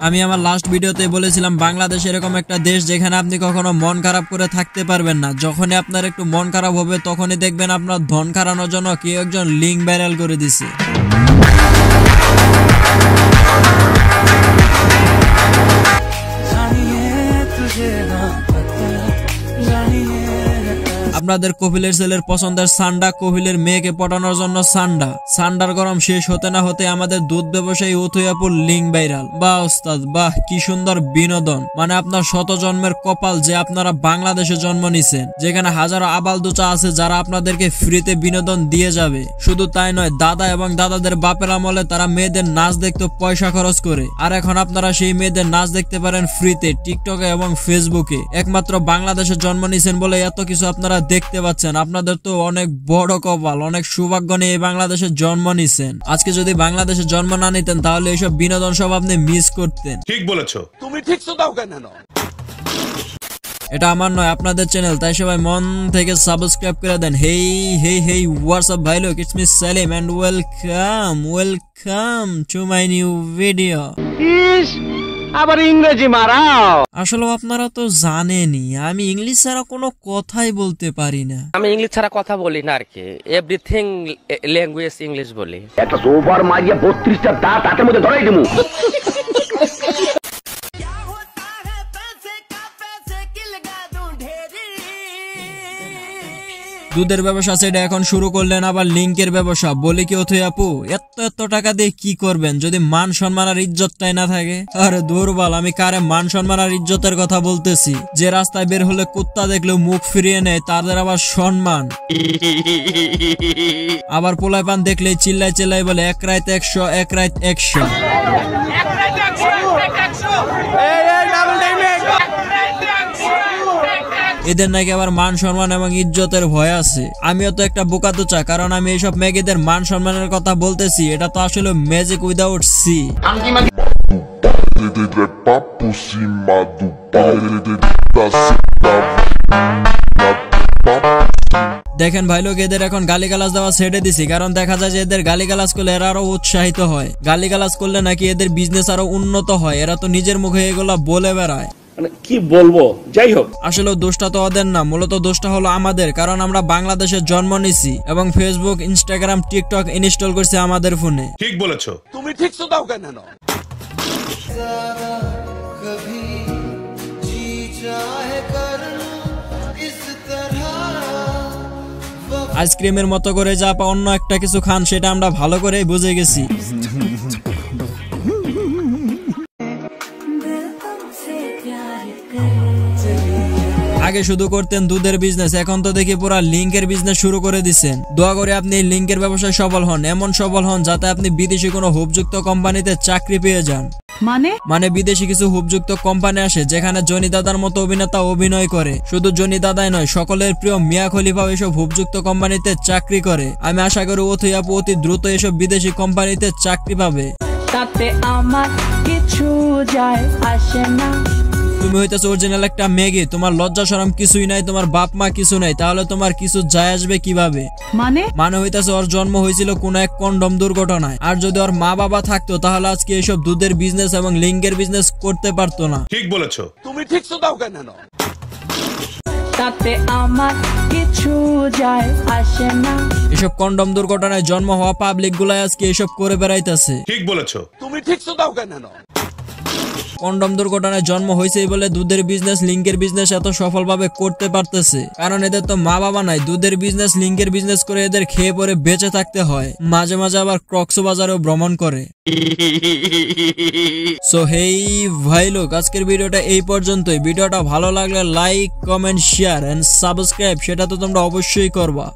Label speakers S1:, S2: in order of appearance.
S1: আমি আমার লাস্ট ভিডিওতে বলেছিলাম বাংলাদেশ এরকম একটা দেশ যেখানে আপনি কখনো মন খারাপ করে থাকতে পারবেন না। যখনই আপনার একটু মন খারাপ হবে তখনই দেখবেন আপনার ধন খারানোর জন্য কেউ একজন লিঙ্ক ভাইরাল করে দিছে। আপনাদের কপিলের ছেলের পছন্দের সান্ডা কপিলের মেয়েকে পটানোর জন্য সান্ডার গরম শেষ হতে না হতে আমাদের দুধ ব্যবসায়ী উথুয়াপুর লিঙ্ক ভাইরাল। বাহ ওস্তাদ বাহ, কি সুন্দর বিনোদন। মানে আপনার শত জন্মের কপাল যে আপনারা বাংলাদেশে জন্ম নিছেন, যেখানে হাজারো আবাল দুচা আছে যারা আপনাদেরকে ফ্রিতে বিনোদন দিয়ে যাবে। শুধু তাই নয়, দাদা এবং দাদাদের বাপের আমলে তারা মেয়েদের নাচ দেখতে পয়সা খরচ করে, আর এখন আপনারা সেই মেয়েদের নাচ দেখতে পারেন ফ্রিতে টিকটকে এবং ফেসবুকে। একমাত্র বাংলাদেশে জন্ম নিছেন বলে এত কিছু আপনারা দেখতে পাচ্ছেন। আপনাদের তো অনেক বড় কপাল, অনেক সৌভাগ্য নিয়ে বাংলাদেশে জন্ম নিছেন। আজকে যদি বাংলাদেশে জন্ম না নিতেন তাহলে এইসব বিনোদন সব আপনি মিস করতেন।
S2: ঠিক বলেছো তুমি, ঠিক দাও কেন?
S1: এটা আমার নয়, আপনাদের চ্যানেল, তাই সবাই মন থেকে সাবস্ক্রাইব করে দেন। হেই হেই হেই, হোয়াটস আপ ভাই লোক, it's me Selim and welcome to my new video.
S3: আবার ইংরেজি মারাও।
S1: আসলে আপনারা তো জানেনই আমি ইংলিশ ছাড়া কোনো কথাই বলতে পারি না।
S3: আমি ইংলিশ ছাড়া কথা বলি না আর কি, এভরিথিং ল্যাঙ্গুয়েজ ইংলিশ বলি।
S4: একটা সোফার মারিয়া 32টা দাঁত হাতের মধ্যে ধরাই দেবো।
S1: দুধের ব্যবসা সেটা এখন শুরু করলেন, আবার লিঙ্কের ব্যবসা। বলি কি অথই আপু, এত টাকা দিয়ে কি করবেন যদি মান সম্মান আর ইজ্জতটাই না থাকে? আরে দুর্বল, আমি কারে মান সম্মান আর ইজ্জতের কথা বলতেছি? যে রাস্তায় বের হলে কুত্তা দেখলেও মুখ ফিরিয়ে নেয় তাদের আবার সম্মান, আবার পোলায় পান দেখলেই চিল্লাই বলে এক রাত 100 এক রাত 100। এদের নাকি আবার মান সম্মান এবং ইজ্জতের ভয় আছে। আমিও তো একটা বোকাতুচা, কারণ আমি এইসব মেয়েদের মান সম্মানের কথা বলতেছি। এটা তো আসলে ম্যাজিক উইদাউট সি। দেখেন ভাই লোক, এদের এখন গালিগালাজ দেওয়া ছেড়ে দিছি, কারণ দেখা যায় যে এদের গালিগালাজ করলে এরা আরো উৎসাহিত হয়। গালিগালাজ করলে নাকি এদের বিজনেস আরো উন্নত হয়। এরা তো নিজের মুখে এগুলা বলে বেড়ায়।
S2: কি বলবো, যাই হোক,
S1: আসলে দোষটা তো ওদের না, মূলত দোষটা হলো আমাদের, কারণ আমরা বাংলাদেশে জন্ম নিছি এবং ফেসবুক, ইনস্টাগ্রাম, টিকটক ইনস্টল করছি আমাদের ফোনে।
S2: ঠিক বলেছো তুমি, ঠিক দাও কেন?
S1: আইসক্রিমের মতো করে যা অন্য একটা কিছু খান, সেটা আমরা ভালো করে বুঝে গেছি। আগে শুধু করতেন দুধের বিজনেস, এখন তো দেখি পুরা লিঙ্কের বিজনেস শুরু করে দিচ্ছেন। দোয়া করে আপনি লিঙ্কের ব্যবসায় সফল হন, এমন সফল হন যাতে আপনি বিদেশি কোনো হুবযুক্ত কোম্পানিতে চাকরি পেয়ে যান। মানে বিদেশি কিছু হুবযুক্ত কোম্পানি আসে যেখানে জনি দাদার মতো অভিনেতা অভিনয় করে। শুধু জনি দাদাই নয়, সকলের প্রিয় মিয়া খলিফাও এসব হুবযুক্ত কোম্পানিতে চাকরি করে। আমি আশা করি অথই আপু অতি দ্রুত এসব বিদেশি কোম্পানিতে চাকরি পাবে।
S5: তাতে আমার কিছু যায় আসে না।
S1: তুমি হইতেছো অরিজিনাল একটা মেয়ে, তোমার লজ্জা শরম কিছুই নাই, তোমার বাপ মা কিছু নাই, তাহলে তোমার কিছু যায় আসবে কিভাবে? মানে হইতেছে ওর জন্ম হয়েছিল কোন এক কন্ডম দুর্ঘটনায়, আর যদি ওর মা বাবা থাকতো তাহলে আজকে এইসব দুধের বিজনেস এবং লিঙ্কের বিজনেস করতে পারতো না।
S2: ঠিক বলেছো তুমি, ঠিক দাও কেন?
S5: তাতে আমার কিছু যায় আসে না।
S1: এসব কন্ডম দুর্ঘটনায় জন্ম হওয়া পাবলিক গুলাই আজকে এসব করে বেড়াইতেছে।
S2: ঠিক বলেছো তুমি, ঠিক দাও কেন?
S1: কন্ডম দুর্ঘটনায় জন্ম হয়েছেই বলে দুধের বিজনেস, লিঙ্কের বিজনেস এত সফলভাবে করতে পারতেছে, কারণ এদের তো মা বাবা নাই। দুধের বিজনেস, লিঙ্কের বিজনেস করে এদের খেয়ে পরে বেঁচে থাকতে হয়, মাঝে মাঝে আবার কক্সবাজারেও ভ্রমণ করে। সো হেই ভাই লোক, আজকের ভিডিওটা এই পর্যন্তই। ভিডিওটা ভালো লাগলে like, comment, share and subscribe সেটা তো তোমরা অবশ্যই করবা।